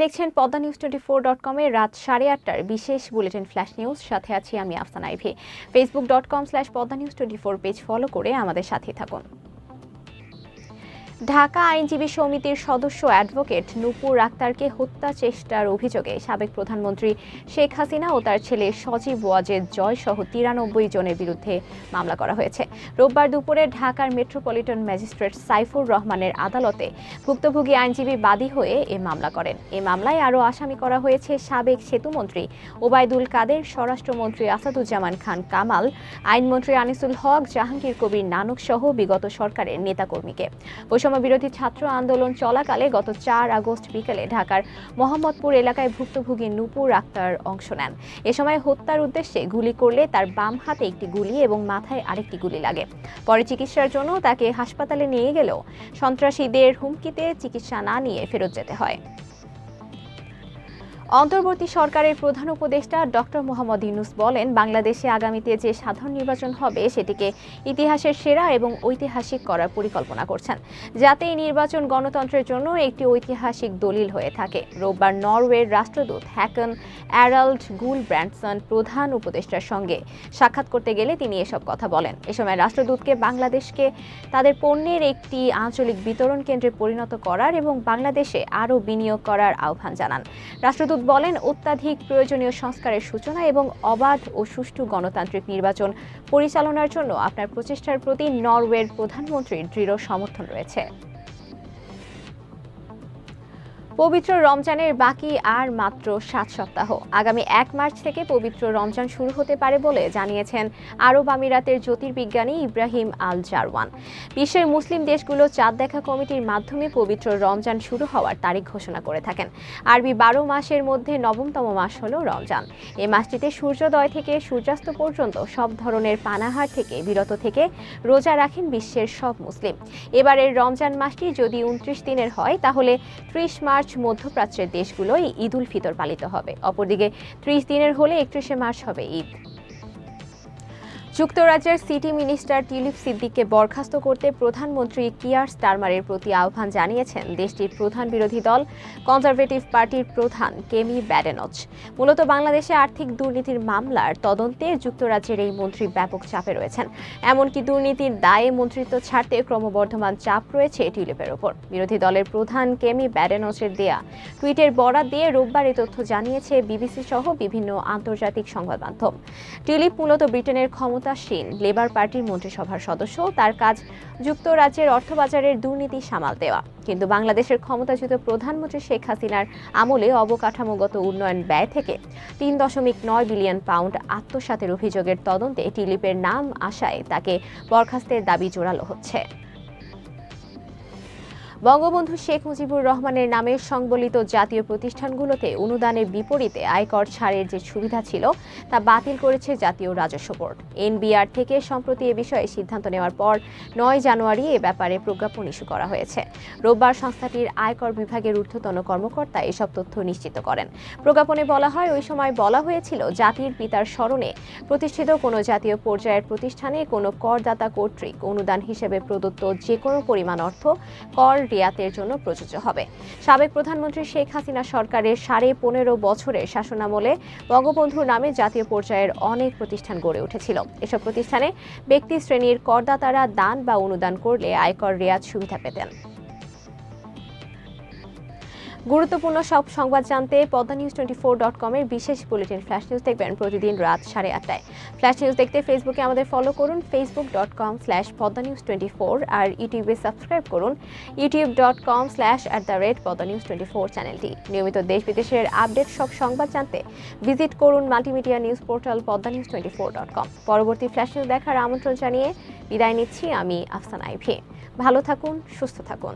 দেখছেন poddanews24.com এর রাত 8:30টার বিশেষ বুলেটিন ফ্ল্যাশ নিউজ। সাথে আছি আমি Afsana ivy. facebook.com/poddanews24 page follow করে আমাদের সাথে থাকুন। ঢাকা আইনজীবী সমিতির সদস্য অ্যাডভোকেট নূপুর আক্তারকে হত্যা চেষ্টার অভিযোগে সাবেক প্রধানমন্ত্রী শেখ হাসিনা ও তার ছেলে সজীব ওয়াজেদ জয় সহ 93 জনের বিরুদ্ধে মামলা করা হয়েছে। রোববার দুপুরে ঢাকার মেট্রোপলিটন ম্যাজিস্ট্রেট সাইফুর রহমানের আদালতে ভুক্তভোগী আইনজীবী বাদী হয়ে এ মামলা করেন। এ মামলায় আরও আসামি করা হয়েছে সাবেক সেতুমন্ত্রী ওবায়দুল কাদের, স্বরাষ্ট্রমন্ত্রী আসাদুজ্জামান খান কামাল, আইনমন্ত্রী আনিসুল হক, জাহাঙ্গীর কবির নানক সহ বিগত সরকারের নেতাকর্মীকে। বিরোধী ছাত্র আন্দোলন চলাকালে গত 4 আগস্ট বিকেলে ঢাকার মোহাম্মদপুর এলাকায় ভুক্তভোগী নূপুর আক্তার অংশ নেন। এ সময় হত্যার উদ্দেশ্যে গুলি করলে তার বাম হাতে একটি গুলি এবং মাথায় আরেকটি গুলি লাগে। পরে চিকিৎসার জন্য তাকে হাসপাতালে নিয়ে গেলেও সন্ত্রাসীদের হুমকিতে চিকিৎসা না নিয়ে ফেরত যেতে হয়। অন্তর্বর্তী সরকারের প্রধান উপদেষ্টা ডক্টর মোহাম্মদ ইউনূস বলেন, বাংলাদেশে আগামীতে যে সাধারণ নির্বাচন হবে সেটিকে ইতিহাসের সেরা এবং ঐতিহাসিক করার পরিকল্পনা করছেন, যাতে এই নির্বাচন গণতন্ত্রের জন্য একটি ঐতিহাসিক দলিল হয়ে থাকে। রোববার নরওয়ের রাষ্ট্রদূত হ্যাকন অ্যারাল্ড গুলব্র্যান্ডসন প্রধান উপদেষ্টার সঙ্গে সাক্ষাৎ করতে গেলে তিনি এসব কথা বলেন। এ সময় রাষ্ট্রদূতকে বাংলাদেশকে তাদের পণ্যের একটি আঞ্চলিক বিতরণ কেন্দ্রে পরিণত করার এবং বাংলাদেশে আরও বিনিয়োগ করার আহ্বান জানান। রাষ্ট্রদূত বলেন, অত্যাধিক প্রয়োজনীয় সংস্কারের সূচনা এবং অবাধ ও সুষ্ঠু গণতান্ত্রিক নির্বাচন পরিচালনার জন্য আপনার প্রচেষ্টার প্রতি নরওয়ের প্রধানমন্ত্রীর দৃঢ় সমর্থন রয়েছে। পবিত্র রমজানের বাকি আর মাত্র 7 সপ্তাহ। আগামী 1 মার্চ থেকে পবিত্র রমজান শুরু হতে পারে বলে জানিয়েছেন আরব আমিরাতের জ্যোতির্বিজ্ঞানী ইব্রাহিম আল জারওয়ান। বিশ্বের মুসলিম দেশগুলো চাঁদ দেখা কমিটির মাধ্যমে পবিত্র রমজান শুরু হওয়ার তারিখ ঘোষণা করে থাকেন। আরবি 12 মাসের মধ্যে 9তম মাস হল রমজান। এই মাসটিতে সূর্যোদয় থেকে সূর্যাস্ত পর্যন্ত সব ধরনের পানাহার থেকে বিরত থেকে রোজা রাখেন বিশ্বের সব মুসলিম। এবারের রমজান মাসটি যদি 29 দিনের হয়, তাহলে 30 মার্চ মধ্যপ্রাচ্যের দেশগুলোয় ঈদ উল ফিতর পালিত হবে। অপরদিকে 30 দিনের হলে 31শে মার্চ হবে ঈদ। যুক্তরাজ্যের সিটি মিনিস্টার টিউলিপ সিদ্দিককে বরখাস্ত করতে প্রধানমন্ত্রী কিয়ার স্টারমারের প্রতি আহ্বান জানিয়েছেন দেশটির প্রধান বিরোধী দল কনজারভেটিভ পার্টির প্রধান কেমি ব্যাডেনচ। মূলত বাংলাদেশে আর্থিক দুর্নীতির মামলার তদন্তে যুক্তরাজ্যের এই মন্ত্রী ব্যাপক চাপে রয়েছেন। এমনকি দুর্নীতির দায়ে মন্ত্রিত্ব ছাড়তে ক্রমবর্ধমান চাপ রয়েছে টিউলিপের ওপর। বিরোধী দলের প্রধান কেমি ব্যাডেনচের দেয়া টুইটের বরাত দিয়ে রোববার এই তথ্য জানিয়েছে বিবিসি সহ বিভিন্ন আন্তর্জাতিক সংবাদ মাধ্যম। টিউলিপ মূলত ব্রিটেনের ক্ষমতাসীন লেবার পার্টির মন্ত্রিসভার সদস্য। তার কাজ যুক্তরাজ্যের অর্থবাজারের দুর্নীতি সামাল দেওয়া। কিন্তু বাংলাদেশের ক্ষমতাচ্যুত প্রধানমন্ত্রী শেখ হাসিনার আমলে অবকাঠামোগত উন্নয়ন ব্যয় থেকে 3.9 বিলিয়ন পাউন্ড আত্মসাতের অভিযোগের তদন্তে টিউলিপের নাম আসায় তাকে বরখাস্তের দাবি জোরালো হচ্ছে। বঙ্গবন্ধু শেখ মুজিবুর রহমানের নামে সংবলিত জাতীয় প্রতিষ্ঠানগুলোতে অনুদানের বিপরীতে আয়কর ছাড়ের যে সুবিধা ছিল তা বাতিল করেছে জাতীয় রাজস্ব বোর্ড। এনবিআর থেকে সম্প্রতি এ বিষয়ে সিদ্ধান্ত নেওয়ার পর 9 জানুয়ারি এ ব্যাপারে প্রজ্ঞাপন ইস্যু করা হয়েছে। রোববার সংস্থাটির আয়কর বিভাগের ঊর্ধ্বতন কর্মকর্তা এসব তথ্য নিশ্চিত করেন। প্রজ্ঞাপনে বলা হয়, ওই সময় বলা হয়েছিল, জাতির পিতার স্মরণে প্রতিষ্ঠিত কোনো জাতীয় পর্যায়ের প্রতিষ্ঠানে কোনো করদাতা কর্তৃক অনুদান হিসেবে প্রদত্ত যে কোনো পরিমাণ অর্থ কর রিয়াতের জন্য প্রযোজ্য হবে। সাবেক প্রধানমন্ত্রী শেখ হাসিনা সরকারের 15.5 বছরের শাসনামলে বঙ্গবন্ধুর নামে জাতীয় পর্যায়ের অনেক প্রতিষ্ঠান গড়ে উঠেছিল। এসব প্রতিষ্ঠানে ব্যক্তি শ্রেণীর করদাতারা দান বা অনুদান করলে আয়কর রিয়াত সুবিধা পেতেন। গুরুত্বপূর্ণ সব সংবাদ জানতে poddanews24.com এর বিশেষ বুলেটিন ফ্ল্যাশ নিউজ দেখবেন প্রতিদিন রাত 8:30টায়। ফ্ল্যাশ নিউজ দেখতে ফেসবুকে আমাদের ফলো করুন facebook.com/poddanews24 আর ইউটিউবে সাবস্ক্রাইব করুন youtube.com/poddanews24 চ্যানেলটি। নিয়মিত দেশ বিদেশের আপডেট সব সংবাদ জানতে ভিজিট করুন মাল্টিমিডিয়া নিউজ পোর্টাল poddanews24.com। পরবর্তী ফ্ল্যাশ নিউজ দেখার আমন্ত্রণ জানিয়ে বিদায় নিচ্ছি আমি আফসানা আইভি। ভালো থাকুন, সুস্থ থাকুন।